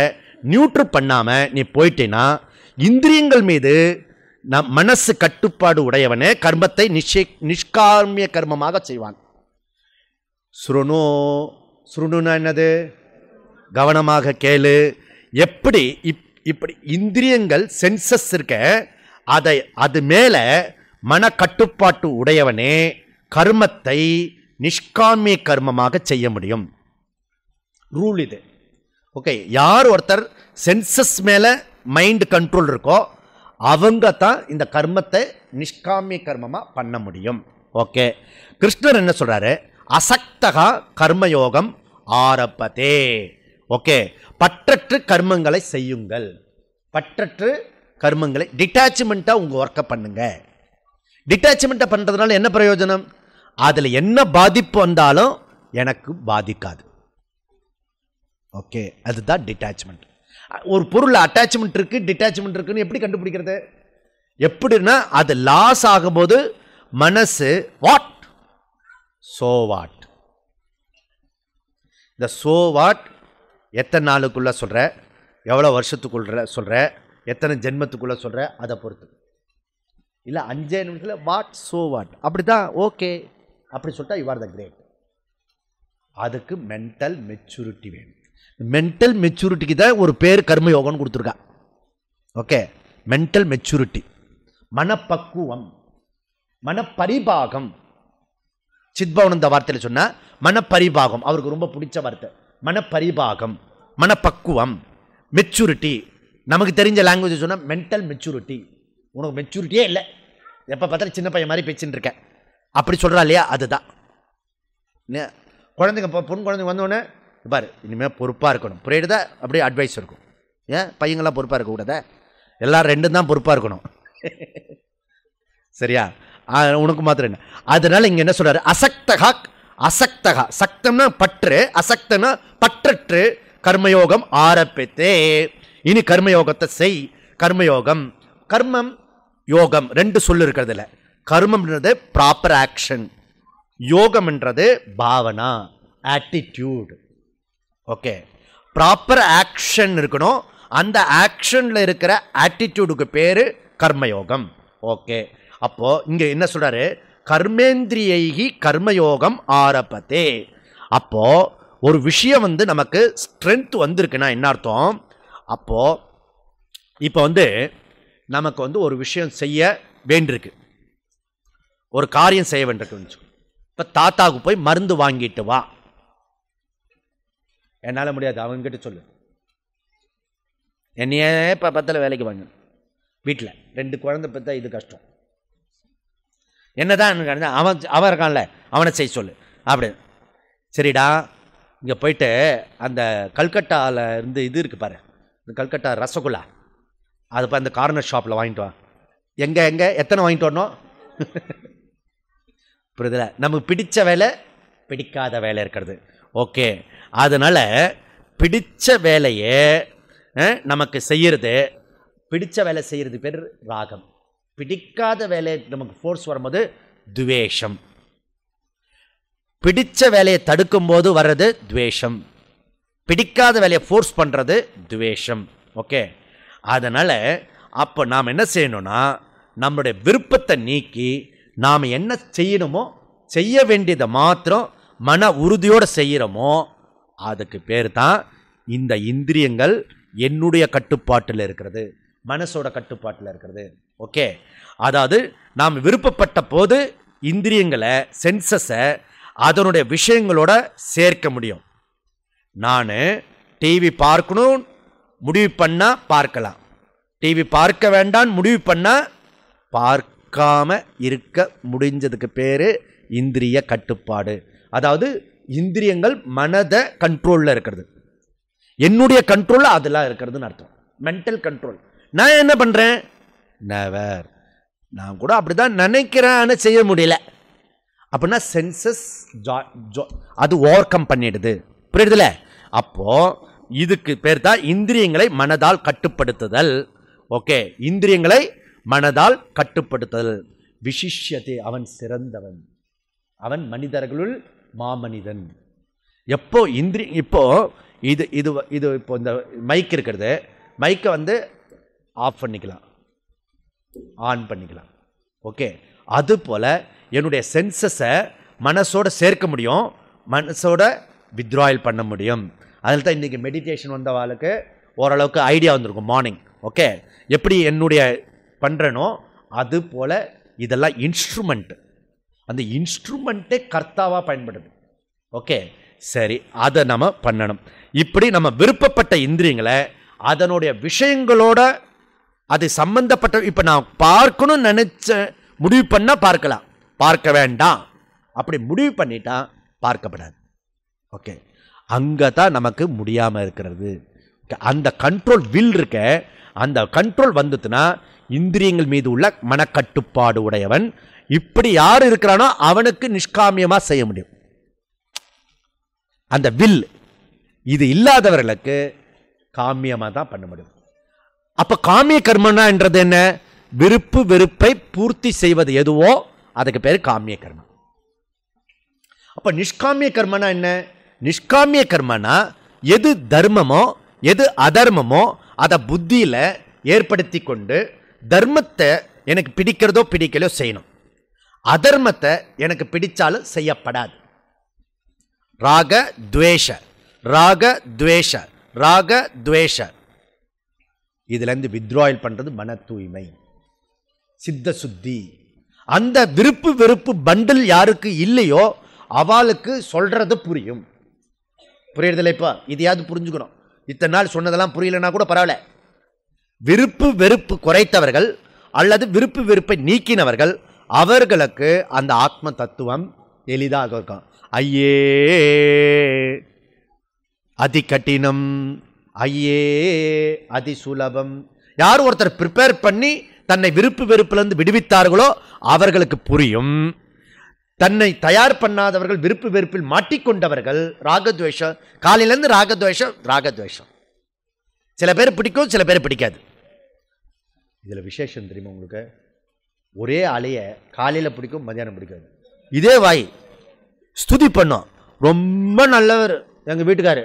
நியூட்ரல் பண்ணாம நீ போயிட்டேன்னா இந்திரியங்கள் மீது மனசு கட்டுப்பாடு உடையவனே கர்மத்தை நிஷ்காமிய கர்மமாக செய்வான். சுருணுனா என்னது? கவனமாக கேளு. எப்படி இப்படி இந்திரியங்கள் சென்சஸ் இருக்க, அது மேல மன கட்டுப்பாட்டு உடையவனே கர்மத்தை நிஷ்காமிய கர்மமாக செய்ய முடியும். ரூல் இது. ஓகே, யார் ஒருத்தர் சென்சஸ் மேல மைண்ட் கண்ட்ரோல் இருக்கோ அவங்க தான் இந்த கர்மத்தை நிஷ்காமிய கர்மமா பண்ண முடியும். ஓகே, கிருஷ்ணர் என்ன சொல்றாரு? அசக்தகா கர்மயோகம் ஆரம்பதே. ஓகே, பற்றற்று கர்மங்களை செய்யுங்கள். பற்றற்று கர்மங்களை டிட்டாச்மெண்டா உங்க ஒர்க்கை பண்ணுங்க. டிட்டாச்மெண்டா பண்றதுனால என்ன பிரயோஜனம்? அதுல என்ன பாதிப்பு வந்தாலும் எனக்கு பாதிக்காது. ஓகே, அதுதான் டிட்டாச்மெண்ட். ஒரு பொருள் அட்டாச்மெண்ட் இருக்கு டிட்டாச்மெண்ட் இருக்குன்னு எப்படி கண்டுபிடிக்கிறது? எப்படின்னா அது லாஸ் ஆகும்போது மனசு வாட் சோ வாட். இந்த சோ வாட் எத்தனை நாளுக்குள்ள சொல்ற, எவ்வளோ வருஷத்துக்குள்ள சொல்ற, எத்தனை ஜென்மத்துக்குள்ள சொல்ற, அதை பொறுத்து. இல்லை 5 நிமிஷத்தில் வாட் சோ வாட் அப்படிதான். ஓகே அப்படி சொல்லிட்டா யூ ஆர் த கிரேட். அதுக்கு மென்டல் மெச்சூரிட்டி வேணும். மென்டல் மெச்சூரிட்டிக்கு தான் ஒரு பேர் கர்மயோகம்னு கொடுத்துருக்கா. ஓகே, மென்டல் மெச்சூரிட்டி, மனப்பக்குவம், மனப்பரிபாகம். சித்பவன் இந்த வார்த்தையில் சொன்னா மனப்பரிபாகம் அவருக்கு ரொம்ப பிடிச்ச வார்த்தை. மனப்பரிபாகம், மனப்பக்குவம், மெச்சூரிட்டி. நமக்கு தெரிஞ்ச லாங்குவேஜ் சொன்னா மென்டல் மெச்சூரிட்டி. உனக்கு மெச்சூரிட்டியே இல்லை, எப்போ பார்த்தாலும் சின்ன பையன் மாதிரி பேச்சுன்னு இருக்கேன் அப்படி சொல்கிறா இல்லையா? அதுதான் குழந்தைங்க. பொண்ணு குழந்தைங்க வந்தோடனே பாரு இனிமேல் பொறுப்பாக இருக்கணும். புரியுதா? அப்படியே அட்வைஸ் இருக்கும். ஏன் பையங்களாம் பொறுப்பாக இருக்கக்கூடாதா? எல்லாரும் 2 தான் பொறுப்பாக இருக்கணும். சரியா? உனக்கு மாத்திரம் என்ன? அதனால இங்கே என்ன சொல்றாரு? அசக்தகா. அசக்தகா சக்தம்னா பற்று, அசக்தனா பற்றற்று கர்மயோகம் ஆரம்பித்தே. இனி கர்மயோகத்தை செய். கர்மயோகம், கர்மம், யோகம் 2 சொல்லு இருக்கிறதுல. கர்மம்ன்றது ப்ராப்பர் ஆக்ஷன், யோகம் என்றது Bhavana attitude. Okay, proper action இருக்கணும். அந்த ஆக்ஷன்ல இருக்கிற ஆட்டிடியூடுக்கு பேரு கர்மயோகம். ஓகே, அப்போ இங்க என்ன சொல்றாரு? கர்மேந்திரியைகி கர்மயோகம் ஆரம்பத்தே. அப்போ ஒரு விஷயம் நமக்கு ஸ்ட்ரென்த் வந்திருக்குன்னா என்ன அர்த்தம்? அப்போ இப்போ நமக்கு ஒரு விஷயம் செய்ய வேண்டியிருக்கு, ஒரு காரியம் செய்ய வேண்டியிருக்கு. இப்போ தாத்தாவுக்கு போய் மருந்து வாங்கிட்டு வா. என்னால் முடியாது, அவங்ககிட்ட சொல்லு. என்னையே இப்போ 10 வேலைக்கு வாங்க. வீட்டில் 2 குழந்தை பார்த்தா இது கஷ்டம். என்னதான் அவன் இருக்கான்ல, அவனை செய்ய சொல்லு அப்படி. சரிடா, இங்கே போயிட்டு அந்த கல்கட்டாவில் இருந்து இது இருக்கு பாரு, இந்த கல்கட்டா ரசகுல்லா, அது இப்போ அந்த கார்னர் ஷாப்பில் வாங்கிட்டு வா. எங்கே எத்தனை வாங்கிட்டு வரணும்? புரியுதுல? நமக்கு பிடிச்ச வேலை, பிடிக்காத வேலை இருக்கிறது. ஓகே, அதனால பிடிச்ச வேலையை நமக்கு செய்யறது, பிடிச்ச வேலை செய்யறது பேர் ராகம். பிடிக்காத வேலை நமக்கு ஃபோர்ஸ் வரும்போது துவேஷம். பிடிச்ச வேலையை தடுக்கும் போது வர்றது துவேஷம். பிடிக்காத வேலையை ஃபோர்ஸ் பண்றது துவேஷம். ஓகே, அதனால அப்போ நாம் என்ன செய்யணும்னா, நம்மளுடைய விருப்பத்தை நீக்கி நாம் என்ன செய்யணுமோ, செய்ய வேண்டியதை மாத்திரம் மன உறுதியோடு செய்கிறோமோ, அதுக்கு பேர் தான் இந்த இந்திரியங்கள் என்னுடைய கட்டுப்பாட்டில் இருக்கிறது, மனசோட கட்டுப்பாட்டில் இருக்கிறது. ஓகே, அதாவது நாம் விருப்பப்பட்ட போது இந்திரியங்களை, சென்சஸை அதனுடைய விஷயங்களோட சேர்க்க முடியும். நான் டிவி பார்க்கணும் முடிவு பண்ணால் பார்க்கலாம், டிவி பார்க்க வேண்டாம் முடிவு பண்ணால் பார்க்காம இருக்க முடிஞ்சதுக்கு பேர் இந்திரிய கட்டுப்பாடு. அதாவது இந்திரியங்கள் மனதை கண்ட்ரோலில் இருக்கிறது, என்னுடைய கண்ட்ரோலில் அதெல்லாம் இருக்கிறதுன்னு அர்த்தம். Mental control. நான் என்ன பண்ணுறேன், நெவர், நான் கூட அப்படிதான் நினைக்கிறேன் ஆனால் செய்ய முடியல அப்படின்னா சென்சஸ் அது ஓவர் கம் பண்ணிடுது. புரியுதுல? அப்போ இதுக்கு பேர் தான் இந்திரியங்களை மனதால் கட்டுப்படுத்துதல். ஓகே, இந்திரியங்களை மனதால் கட்டுப்படுத்துதல். விசிஷ்யத்தை, அவன் சிறந்தவன், அவன் மனிதர்களுள் மாமனிதன். எப்போ இப்போ இது இது இது இப்போ இந்த மைக் இருக்கிறது, மைக்கை வந்து ஆஃப் பண்ணிக்கலாம், ஆன் பண்ணிக்கலாம். ஓகே, அதுபோல் என்னுடைய சென்சஸை மனசோட சேர்க்க முடியும், மனசோட வித்ட்ராயல் பண்ண முடியும். அதில் தான் இன்றைக்கி மெடிடேஷன் வந்தவாளுக்கு ஓரளவுக்கு ஐடியா வந்திருக்கும் மார்னிங். ஓகே, எப்படி என்னுடைய பண்ணுறனோ அது போல் இதெல்லாம் இன்ஸ்ட்ருமெண்ட், அந்த இன்ஸ்ட்ருமெண்ட்டே கர்த்தாவாக பயன்படுது. ஓகே, சரி, அதை நம்ம பண்ணணும். இப்படி நம்ம விருப்பப்பட்ட இந்திரியங்களை அதனுடைய விஷயங்களோட அது சம்பந்தப்பட்ட, இப்போ நான் பார்க்கணும்னு நினச்ச முடிவு பண்ணால் பார்க்கலாம், பார்க்க வேண்டாம் அப்படி முடிவு பண்ணிட்டா பார்க்கப்படாது. ஓகே, அங்கே தான் நமக்கு முடியாமல் இருக்கிறது. அந்த கண்ட்ரோல் வில் இருக்க, அந்த கண்ட்ரோல் வந்துட்டுனா இந்திரியங்கள் மீது உள்ள மனக்கட்டுப்பாடு உடையவன். இப்படி யார் இருக்கிறானோ அவனுக்கு நிஷ்காமியமாக செய்ய முடியும் அந்த வில். இது இல்லாதவர்களுக்கு காமியமாக தான் பண்ண முடியும். அப்போ காமிய கர்மனா என்றது என்ன? விருப்பு வெறுப்பை பூர்த்தி செய்வது எதுவோ அதுக்கு பேர் காமிய கர்மம். அப்போ நிஷ்காமிய கர்மனா என்ன? நிஷ்காமிய கர்மனா எது தர்மமோ எது அதர்மமோ அதை புத்தியில் ஏற்படுத்தி கொண்டு தர்மத்தை எனக்கு பிடிக்கிறதோ பிடிக்கலையோ செய்யணும், அதர்மத்தை எனக்கு பிடிச்சாலும் செய்யப்படாது. ராக துவேஷ, ராக துவேஷ, ராக துவேஷ, இதுலேருந்து வித்ட்ராயல் பண்ணுறது மன தூய்மை, சித்த சுத்தி. அந்த விருப்பு வெறுப்பு பண்டில் யாருக்கு இல்லையோ அவளுக்கு சொல்றது புரியும். புரியுறதில்ல? இப்போ இதையாவது புரிஞ்சுக்கணும். இத்தனை நாள் சொன்னதெல்லாம் புரியலன்னா கூட பரவாயில்ல. விருப்பு வெறுப்பு குறைத்தவர்கள் அல்லது விருப்பு வெறுப்பை நீக்கினவர்கள் அவர்களுக்கு அந்த ஆத்ம தத்துவம் எளிதாக இருக்கும். ஐயே அதி கடினம், ஐயே அதி சுலபம். யார் ஒருத்தர் ப்ரிப்பேர் பண்ணி தன்னை விருப்பு வெறுப்பிலிருந்து விடுவித்தார்களோ அவர்களுக்கு புரியும். தன்னை தயார் பண்ணாதவர்கள், விருப்பு வெறுப்பில் மாட்டிக்கொண்டவர்கள், ராகத்வேஷம், காலையிலேருந்து ராகத்வேஷம் ராகத்வேஷம். சில பேர் பிடிக்கும், சில பேர் பிடிக்காது. இதில் விசேஷம் தெரியுமா உங்களுக்கு? ஒரே ஆளைய காலையில் பிடிக்கும், மதியானம் பிடிக்காது. இதே வாய் ஸ்துதி பண்ணோம், ரொம்ப நல்லவர் எங்கள் வீட்டுக்காரு,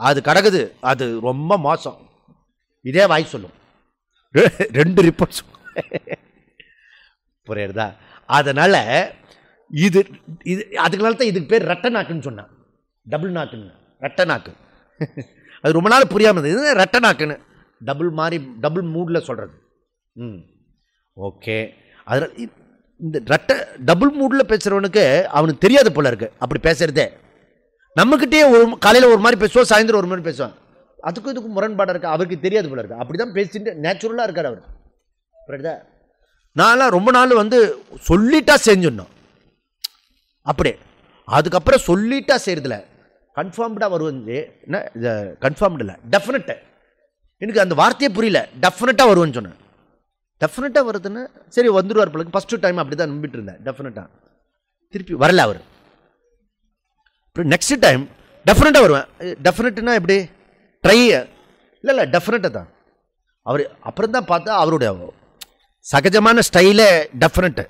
அது கிடக்குது, அது ரொம்ப மோசம். இதே வாய் சொல்லும், ரெண்டு ரிப்போர்ட்ஸ். புரியுறதா? அதனால இது இது அதுக்குனால தான் இதுக்கு பேர் ரெட்டை நாக்குன்னு சொன்னான். டபுள் நாக்குன்னு, ரெட்டை நாக்கு. அது ரொம்ப நாள் புரியாமல் இருந்தது. இது ரெட்டை நாக்குன்னு டபுள் மாதிரி, டபுள் மூடில் சொல்கிறது. ஓகே, அதில் இந்த ரெட்டை டபுள் மூடில் பேசுகிறவனுக்கு அவனுக்கு தெரியாது போல இருக்கு அப்படி பேசுகிறதே. நம்மக்கிட்டே ஒரு காலையில் ஒரு மாதிரி பேசுவோம், சாயந்தரம் ஒரு மாதிரி பேசுவான். அதுக்கும் இதுக்கும் முரண்பாடாக இருக்குது, அவருக்கு தெரியாது போல இருக்குது. அப்படி தான் பேசிட்டு நேச்சுரலாக இருக்கார் அவர். புரியுதா? நான்லாம் ரொம்ப நாள் வந்து சொல்லிட்டா செஞ்சிடணும் அப்படியே. அதுக்கப்புறம் சொல்லிட்டா செய்கிறதில்ல, கன்ஃபார்ம்டாக வருவது. என்ன கன்ஃபார்ம்டு இல்லை, டெஃபினட்டு. எனக்கு அந்த வார்த்தையே புரியல. டெஃபினட்டாக வருவேன்னு சொன்னேன். டெஃபினட்டாக வருதுன்னு சரி வந்துடுவார் பிள்ளைக்கு. ஃபஸ்ட்டு டைம் அப்படி தான் நம்பிட்டு இருந்தேன், டெஃபினட்டாக. திருப்பி வரல அவர். அப்புறம் நெக்ஸ்ட் டைம் டெஃபினட்டாக வருவேன். டெஃபினட்டுன்னா எப்படி? ட்ரை இல்லை டெஃபினட்டாக தான் அவர். அப்புறம் தான் பார்த்தா அவருடைய சகஜமான ஸ்டைலே டெஃபினட்டு.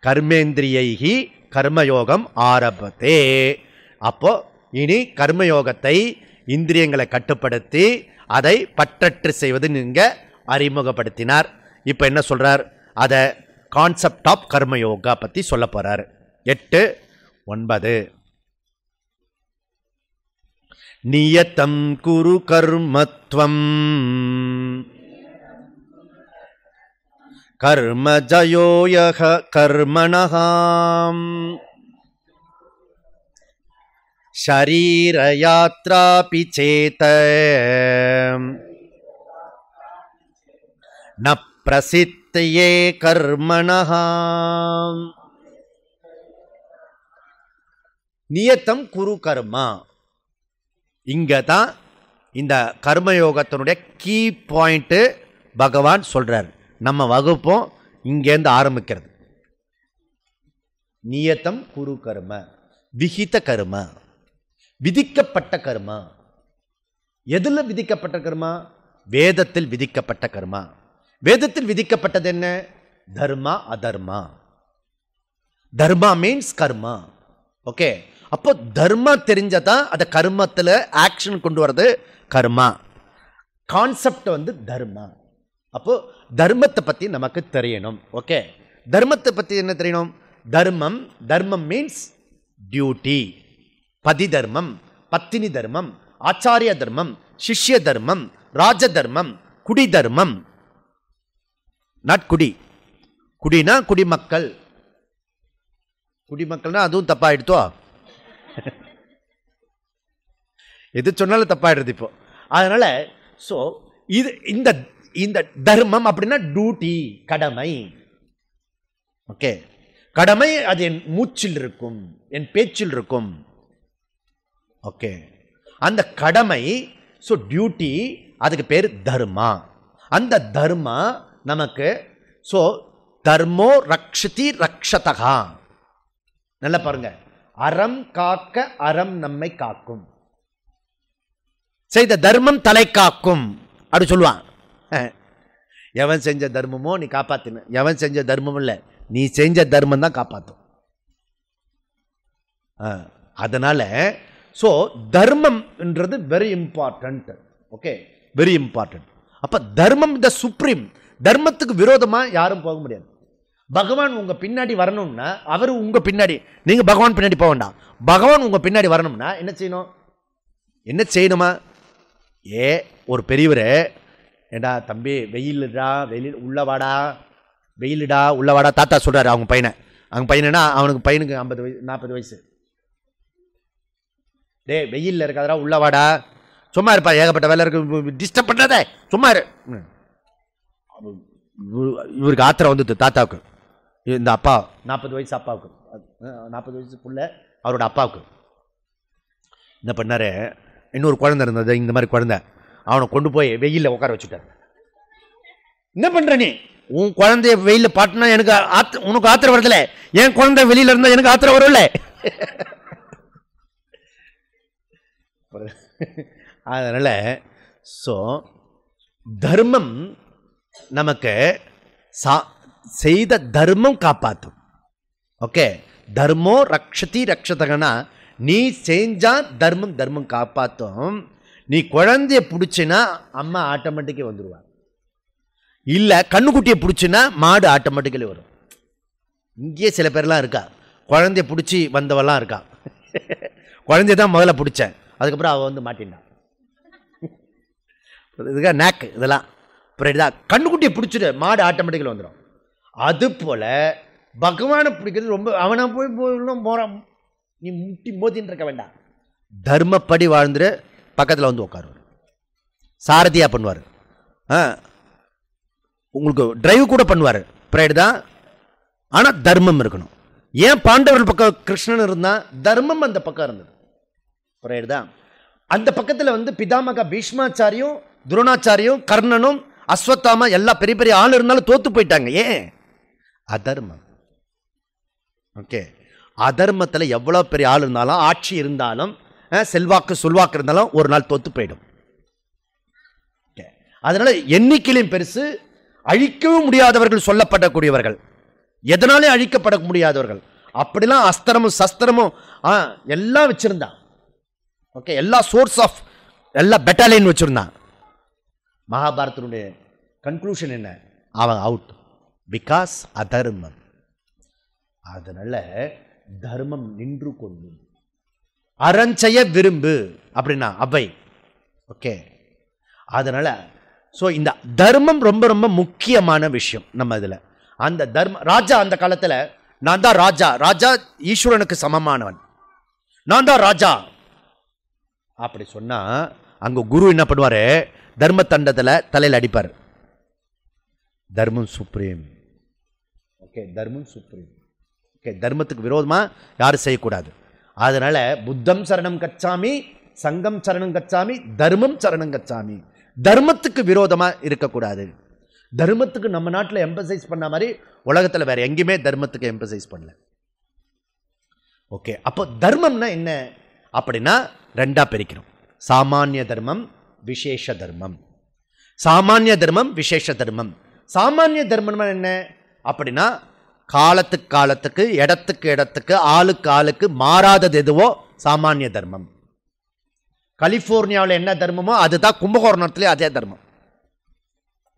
கர்மேந்திரியைகி கர்மயோகம் ஆரம்பத்தே. அப்போ இனி கர்மயோகத்தை இந்திரியங்களை கட்டுப்படுத்தி அதை பற்றற்று செய்வது நீங்க அறிமுகப்படுத்தினார். இப்போ என்ன சொல்றார்? அதை கான்செப்ட் ஆஃப் கர்மயோகா பத்தி சொல்ல போறார். 8, 9. நியதம் குரு கர்மத்வம் கர்மஜயோயஹ கர்மணஹாம் ஷரீரயாத்ராபி சேத ந பிரசித்தயே கர்மணஹாம். நியத்தம் குரு கர்மா. இங்க தான் இந்த கர்மயோகத்தினுடைய கீ பாயிண்ட் பகவான் சொல்றார். நம்ம வகுப்பும் இங்கேருந்து ஆரம்பிக்கிறது. நியத்தம் குரு கர்ம, விஹித கர்ம, விதிக்கப்பட்ட கர்மா. எதுல விதிக்கப்பட்ட கர்மா? வேதத்தில் விதிக்கப்பட்ட கர்மா. வேதத்தில் விதிக்கப்பட்டது என்ன? தர்மா அதர்மா. தர்மா மீன்ஸ் கர்மா. ஓகே, அப்போ தர்மா தெரிஞ்சதான் அந்த கர்மத்தில் ஆக்ஷன் கொண்டு வர்றது கர்மா. கான்செப்ட் வந்து தர்மா. அப்போ தர்மத்தை பத்தி நமக்கு தெரியணும். ஓகே, தர்மத்தை பத்தி என்ன தெரியணும்? தர்மம், தர்மம் மீன்ஸ் டியூட்டி. பதி தர்மம், பத்தினி தர்மம், ஆச்சாரிய தர்மம், சிஷ்ய தர்மம், ராஜ தர்மம், குடி தர்மம். நாட் குடி, குடினா குடிமக்கள். குடிமக்கள்னா அதுவும் தப்பாயிடுத்தோ. எது சொன்னாலும் தப்பாயிடுது இப்போ. அதனால சோ இது இந்த இந்த தர்மம் அப்படின்னா டியூட்டி, கடமை. ஓகே, கடமை அது என் மூச்சில் இருக்கும், என் பேச்சில் இருக்கும். ஓகே, அந்த கடமை, ஸோ டியூட்டி, அதுக்கு பேர் தர்மா. அந்த தர்மா நமக்கு ஸோ தர்மோ ரக்ஷதி ரக்ஷதகா. நல்லா பாருங்க, அறம் காக்க அறம் நம்மை காக்கும். செய்த தர்மம் தலை காக்கும் அப்படி சொல்லுவான். எவன் செஞ்ச தர்மமோ நீ காப்பாத்தின, எவன் செஞ்ச தர்மம் இல்லை, நீ செஞ்ச தர்மம் தான் காப்பாற்றும். அதனால ஸோ தர்மம்ன்றது very important. Okay, very important. அப்ப தர்மம் த சுப்ரீம். தர்மத்துக்கு விரோதமா யாரும் போக முடியாது. பகவான் உங்க பின்னாடி வரணும்னா அவர் உங்க பின்னாடி, நீங்க பகவான் பின்னாடி போக வேண்டாம். பகவான் உங்க பின்னாடி வரணும்னா என்ன செய்யணும்? என்ன செய்யணுமா? ஒரு பெரியவர், ஏண்டா தம்பி வெயிலுடா, வெயில் உள்ளவாடா, வெயிலுடா உள்ளவாடா தாத்தா சொல்றாரு அவங்க பையனை. அவங்க பையனா அவனுக்கு பையனுக்கு 50 வயசு 40 வயசு. டே வெயில்ல இருக்காதரா உள்ளவாடா. சும்மா இருப்பா, ஏகப்பட்ட வேலை இருக்கு, டிஸ்டர்ப் பண்ணாதே, சும்மா இரு. இவருக்கு ஆத்திரம் வந்துட்டு தாத்தாவுக்கு. இந்த அப்பா 40 வயசு அப்பாவுக்கு, 40 வயசு புள்ள அவரோட அப்பாவுக்கு என்ன பண்ணாரு, இன்னொரு குழந்தை இருந்தது, இந்த மாதிரி குழந்தை, அவனை கொண்டு போய் வெயிலில் உட்கார வச்சுட்டார். என்ன பண்ற நீ? உன் குழந்தைய வெயில பாட்டினா எனக்கு உனக்கு ஆத்திரம் வருதுல, என் குழந்தை வெளியில இருந்தா எனக்கு ஆத்திரம் வரும்ல. அதனால ஸோ தர்மம் நமக்கு செய்த தர்மம் காப்பாற்றும். ஓகே, தர்மோ ரக்ஷதி ரக்ஷதகனா, நீ செஞ்சா தர்மம் தர்மம் காப்பாற்றும். நீ குழந்தைய பிடிச்சினா அம்மா ஆட்டோமேட்டிக்கே வந்துடுவாங்க. இல்லை கண்ணுக்குட்டியை பிடிச்சினா மாடு ஆட்டோமேட்டிக்கலி வரும். இங்கேயே சில பேர்லாம் இருக்கா, குழந்தைய பிடிச்சி வந்தவெல்லாம் இருக்கா. குழந்தைய தான் முதல்ல பிடிச்சேன், அதுக்கப்புறம் அவள் வந்து மாட்டினான். இதுக்கா நேக்கு இதெல்லாம் புரியுதா? கண்ணுக்குட்டியை பிடிச்சிட்டு மாடு ஆட்டோமேட்டிக்கலி வந்துடும். அது போல பகவானை பிடிக்கிறது ரொம்ப, அவனை போய் போகிறான், நீ முட்டி மோதின்னு இருக்க வேண்டாம். தர்மப்படி வாழ்ந்துட்டு பக்கத்தில் வந்து உட்காருவார், சாரதியாக பண்ணுவார், உங்களுக்கு டிரைவ் கூட பண்ணுவார். புரியுதா? ஆனால் தர்மம் இருக்கணும். ஏன் பாண்டவர்கள் பக்கம் கிருஷ்ணன் இருந்தால் தர்மம் அந்த பக்கம் இருந்தது. புரியுதா? அந்த பக்கத்தில் வந்து பிதாமக பீஷ்மாச்சாரியும் துரோணாச்சாரியும் கர்ணனும் அஸ்வத்தாமா எல்லா பெரிய பெரிய ஆள் இருந்தாலும் தோத்து போயிட்டாங்க. ஏன்? அதர்மம். ஓகே, அதர்மத்தில் எவ்வளோ பெரிய ஆள் இருந்தாலும், ஆட்சி இருந்தாலும், செல்வாக்கு சொல்வாக்கு இருந்தாலும் ஒரு நாள் தோத்து போயிடும். அதனால எண்ணிக்கையிலும் பெருசு, அழிக்கவும் முடியாதவர்கள் சொல்லப்படக்கூடியவர்கள், எதனாலே அழிக்கப்பட முடியாதவர்கள். அப்படிலாம் அஸ்திரமும் சஸ்திரமும் எல்லாம் வச்சிருந்தான். ஓகே, எல்லா சோர்ஸ் ஆஃப் எல்லா பெட்டாலியன் வச்சிருந்தான். மகாபாரதனுடைய கன்க்ளூஷன் என்ன? அவன் அவுட். பிகாஸ் அதர்மம். அதனால தர்மம் நின்று கொள்ளும், அறஞ்செய்ய விரும்பு அப்படின்னா அவை. ஓகே, அதனால இந்த தர்மம் ரொம்ப ரொம்ப முக்கியமான விஷயம் நம்ம இதுல. அந்த தர்ம ராஜா அந்த காலத்துல நான் தான் ராஜா, ராஜா ஈஸ்வரனுக்கு சமமானவன், நான் தான் ராஜா அப்படி சொன்னா அங்க குரு என்ன பண்ணுவாரு? தர்ம தண்டத்துல தலையில் அடிப்பார். தர்மம் சுப்ரீம். ஓகே, தர்மம் சுப்ரீம். ஓகே, தர்மத்துக்கு விரோதமா யாரும் செய்யக்கூடாது. அதனால புத்தம் சரணம் கச்சாமி, சங்கம் சரணம் கச்சாமி, தர்மம் சரணம் கச்சாமி. தர்மத்துக்கு விரோதமா இருக்கக்கூடாது. தர்மத்துக்கு நம்ம நாட்டில் எம்பசைஸ் பண்ண மாதிரி உலகத்தில் வேற எங்கேயுமே தர்மத்துக்கு எம்பசைஸ் பண்ணல. ஓகே, அப்போ தர்மம்னா என்ன அப்படின்னா ரெண்டா பிரிக்கிறோம். சாமானிய தர்மம், விசேஷ தர்மம். சாமானிய தர்மம், விசேஷ தர்மம். சாமானிய தர்மம் என்ன அப்படின்னா காலத்துக்கு காலத்துக்கு, இடத்துக்கு இடத்துக்கு, ஆளுக்கு ஆளுக்கு மாறாதது எதுவோ சாமானிய தர்மம். கலிபோர்னியாவில் என்ன தர்மமோ அதுதான் கும்பகோணத்திலே அதே தர்மம்,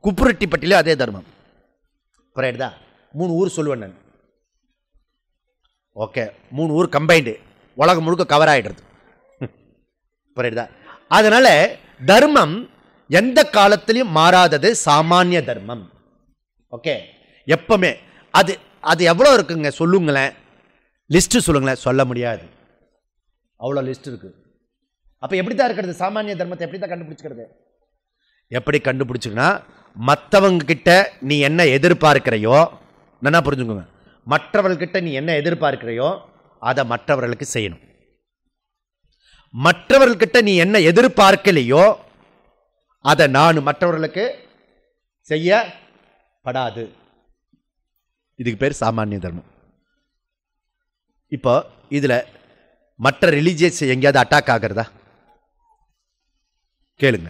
குப்புரெட்டிப்பட்டிலே அதே தர்மம். புரியுதா? 3 ஊர் சொல்லுவேன் நான். ஓகே, 3 ஊர் கம்பைண்டு உலகம் முழுக்க கவர் ஆயிடுறது. புரியுதா? அதனால தர்மம் எந்த காலத்திலையும் மாறாதது சாமானிய தர்மம். ஓகே, எப்பவுமே அது அது எவ்வளோ இருக்குங்க சொல்லுங்களேன், லிஸ்ட் சொல்லுங்களேன். சொல்ல முடியாது, அவ்வளோ லிஸ்ட் இருக்கு. அப்போ எப்படி தான் இருக்கிறது? சாமானிய தர்மத்தை எப்படி தான் கண்டுபிடிச்சிக்கிறது? எப்படி கண்டுபிடிச்சிங்கன்னா மற்றவங்க கிட்ட நீ என்ன எதிர்பார்க்கிறையோ, நல்லா புரிஞ்சுக்கோங்க, மற்றவர்கிட்ட நீ என்ன எதிர்பார்க்கிறையோ அதை மற்றவர்களுக்கு செய்யணும். மற்றவர்கிட்ட நீ என்ன எதிர்பார்க்கலையோ அதை நான் மற்றவர்களுக்கு செய்யப்படாது. இதுக்கு பேர் சாமானிய தர்மம். இப்போ இதுல மற்ற ரிலீஜியஸ் எங்கேயாவது அட்டாக் ஆகிறதா கேளுங்க.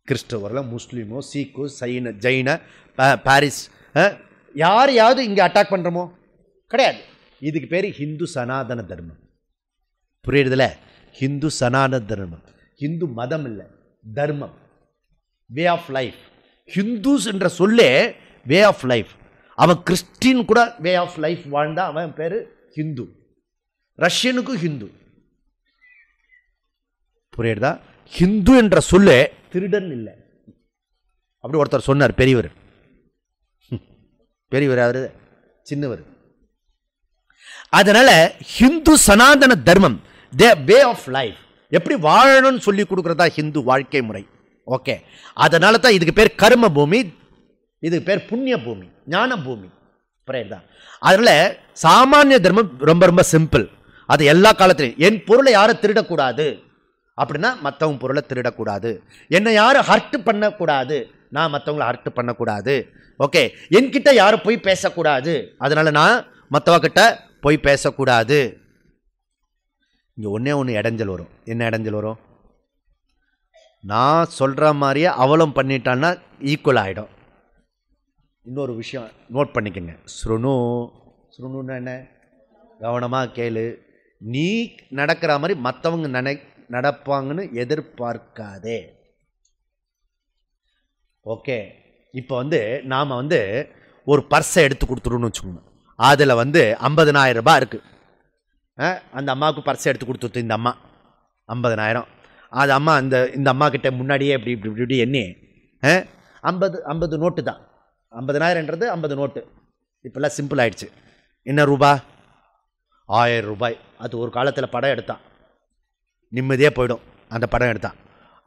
கிறிஸ்தவர்களோ, முஸ்லீமோ, சீக்கோ, ஜெயின, பாரிஸ், யாரையாவது இங்க அட்டாக் பண்றோமோ? கிடையாது. இதுக்கு பேர் ஹிந்து சனாதன தர்மம். புரியுறதுல? ஹிந்து சனாதன தர்மம். ஹிந்து மதம் இல்லை, தர்மம், வே ஆஃப் லைஃப். ஹிந்துஸ் என்ற சொல்லே வே ஆஃப் லைஃப். அவன் கிறிஸ்டின் கூட வே ஆஃப் லைஃப் வாழ்ந்தா அவன் பேரு ஹிந்து. ரஷ்யனுக்கும் ஹிந்து. புரியுறதா? ஹிந்து என்ற சொல்லே திருடன் இல்லை. அப்படி ஒருத்தர் சொன்னார், பெரியவர். பெரியவர் அவரு சின்னவர். அதனால ஹிந்து சனாதன தர்மம், வே ஆஃப் லைஃப், எப்படி வாழணும்னு சொல்லி கொடுக்கறதா ஹிந்து வாழ்க்கை முறை. ஓகே, அதனால தான் இதுக்கு பேர் கர்ம பூமி, இதுக்கு பேர் புண்ணிய பூமி, ஞான பூமி. புரியுதா? அதனால சாமானிய தர்மம் ரொம்ப ரொம்ப சிம்பிள். அது எல்லா காலத்திலையும் என் பொருளை யாரும் திருடக்கூடாது அப்படின்னா மற்றவங்க பொருளை திருடக்கூடாது. என்னை யாரும் ஹர்ட் பண்ணக்கூடாது, நான் மற்றவங்களை ஹர்ட் பண்ணக்கூடாது. ஓகே, என்கிட்ட யாரும் போய் பேசக்கூடாது, அதனால நான் மற்றவங்கிட்ட போய் பேசக்கூடாது. இங்க ஒன்னே ஒன்று இடைஞ்சல் வரும். என்ன இடைஞ்சல் வரும்? நான் சொல்ற மாதிரியே அவளும் பண்ணிட்டான்னா ஈக்குவல் ஆகிடும். இன்னொரு விஷயம் நோட் பண்ணிக்கங்க. ஸ்ருணுன்னா என்ன? கவனமாக கேளு. நீ நடக்கிற மாதிரி மற்றவங்க நடப்பாங்கன்னு எதிர்பார்க்காதே. ஓகே, இப்போ நாம் ஒரு பர்ஸை எடுத்து கொடுத்துருன்னு வச்சுக்கோங்க. அதில் 50,000 ரூபாய் இருக்கு. அந்த அம்மாவுக்கு பர்ஸை எடுத்து கொடுத்துட்டு இந்த அம்மா 50,000. அது அம்மா இந்த அம்மா கிட்ட முன்னாடியே இப்படி இப்படி இப்படி எண்ணி 50 நோட்டு தான். 50,000ன்றது 50 நோட்டு. இப்போல்லாம் சிம்பிள் ஆயிடுச்சு. என்ன ரூபா? 1000 ரூபாய். அது ஒரு காலத்தில் படம் எடுத்தான், நிம்மதியாக போயிடும். அந்த படம் எடுத்தான்.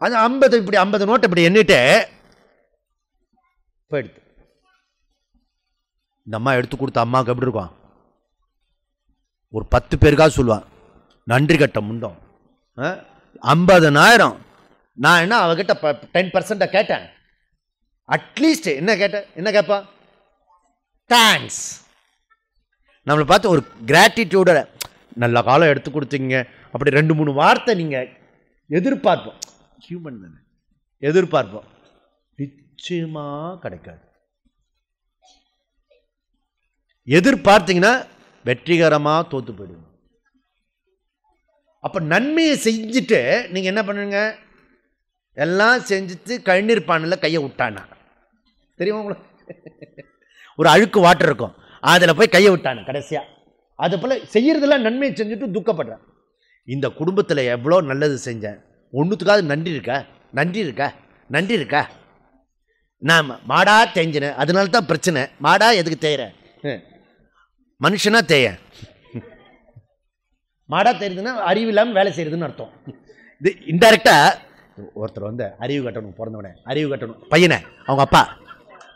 அது 50 இப்படி 50 நோட்டு இப்படி எண்ணிட்டு போயிடுது. இந்த அம்மா எடுத்து கொடுத்த அம்மாவுக்கு எப்படி இருக்கும்? ஒரு 10 பேருக்காக சொல்லுவான், நன்றி கட்ட முண்டம். 50,000 நான் என்ன அவகிட்ட 10% கேட்டேன். அட்லீஸ்ட் என்ன கேட்டேன்? என்ன கேட்பா? தேங்க்ஸ். நம்மளை பார்த்து ஒரு கிராட்டிடியூட, நல்ல காலம் எடுத்து கொடுத்தீங்க, அப்படி 2-3 வார்த்தை நீங்க எதிர்பார்ப்போம், ஹியூமன் தானே, எதிர்பார்ப்போம், நிச்சயமா கிடைக்காது. எதிர்பார்த்தீங்கன்னா வெற்றிகரமா தோத்து போயிடுங்க. அப்ப நன்மையை செஞ்சுட்டு நீங்க என்ன பண்ணுங்க, எல்லாம் செஞ்சுட்டு கண்ணீர் பானையில் கையை விட்டானா தெரியுமா உங்களுக்கு? ஒரு அழுக்கு வாட்டர் இருக்கும், அதில் போய் கையை விட்டானு கடைசியா. அது போல செய்யறதெல்லாம் நன்மையை செஞ்சுட்டு துக்கப்படுறேன். இந்த குடும்பத்தில் எவ்வளோ நல்லது செஞ்சேன், ஒன்றுத்துக்காவது நன்றி இருக்கா? நன்றி இருக்கா? நன்றி இருக்கா? நான் மாடா தேஞ்சினேன், அதனால தான் பிரச்சனை. மாடா எதுக்கு தேயிற? மனுஷனா தேய. மாடா தெரியுதுன்னா அறிவு இல்லாமல் வேலை செய்யறதுன்னு அர்த்தம். இது இன்டைரக்டா ஒருத்தர் வந்து அறிவு கட்டணும், பிறந்தவனே அறிவு கட்டணும், பையனை அவங்க அப்பா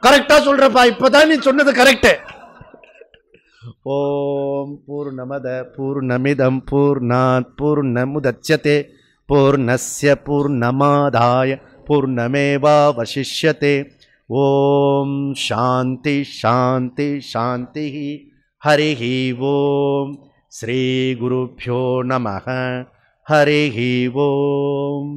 கரெக்டா சொல்றப்பா, இப்பதான் நீ சொன்னது கரெக்ட். ஓம் பூர்ணமத பூர்ணமிதம் பூர்ணாத் பூர்ணமுதச்யதே பூர்ணஸ்ய பூர்ணமாதாய பூர்ணமேவாவசிஷ்யதே. ஓம் சாந்தி சாந்தி சாந்தி. ஹரிஹி ஓம். ஸ்ரீ குருப்யோ நமஹ. ஹரிஹி ஓம்.